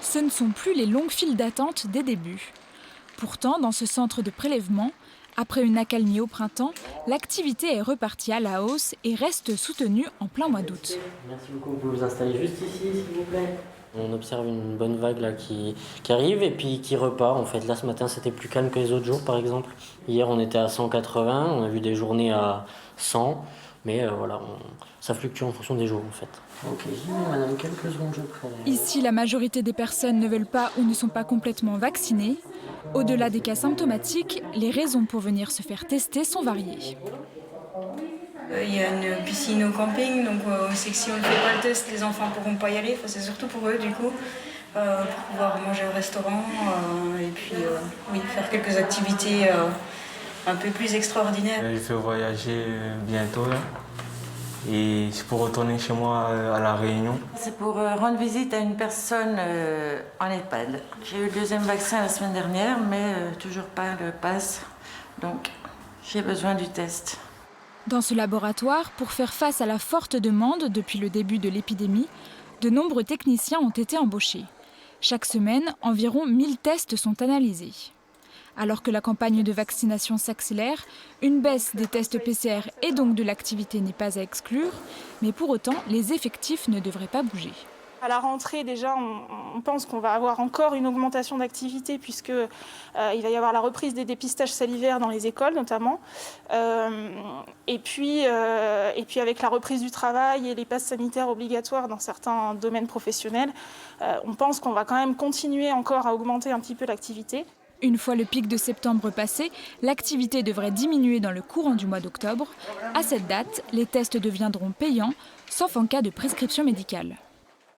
Ce ne sont plus les longues files d'attente des débuts. Pourtant, dans ce centre de prélèvement, après une accalmie au printemps, l'activité est repartie à la hausse et reste soutenue en plein mois d'août. Merci beaucoup, vous pouvez vous installer juste ici, s'il vous plaît. On observe une bonne vague là, qui arrive et puis qui repart. En fait, là, ce matin, c'était plus calme que les autres jours, par exemple. Hier, on était à 180, on a vu des journées à 100. Mais voilà, ça fluctue en fonction des jours, en fait. Ok, j'y vais, madame, quelques secondes, je prélève. Ici, la majorité des personnes ne veulent pas ou ne sont pas complètement vaccinées. Au-delà des cas symptomatiques, les raisons pour venir se faire tester sont variées. Il y a une piscine au camping, donc on sait que si on ne fait pas le test, les enfants ne pourront pas y aller. Enfin, c'est surtout pour eux, du coup, pour pouvoir manger au restaurant et puis oui, faire quelques activités un peu plus extraordinaires. Je vais voyager bientôt là. Et c'est pour retourner chez moi à La Réunion. C'est pour rendre visite à une personne en EHPAD. J'ai eu le deuxième vaccin la semaine dernière, mais toujours pas le pass. Donc, j'ai besoin du test. Dans ce laboratoire, pour faire face à la forte demande depuis le début de l'épidémie, de nombreux techniciens ont été embauchés. Chaque semaine, environ 1000 tests sont analysés. Alors que la campagne de vaccination s'accélère, une baisse des tests PCR et donc de l'activité n'est pas à exclure, mais pour autant, les effectifs ne devraient pas bouger. À la rentrée, déjà, on pense qu'on va avoir encore une augmentation d'activité puisqu'il va y avoir la reprise des dépistages salivaires dans les écoles notamment. Et puis avec la reprise du travail et les passes sanitaires obligatoires dans certains domaines professionnels, on pense qu'on va quand même continuer encore à augmenter un petit peu l'activité. Une fois le pic de septembre passé, l'activité devrait diminuer dans le courant du mois d'octobre. À cette date, les tests deviendront payants, sauf en cas de prescription médicale.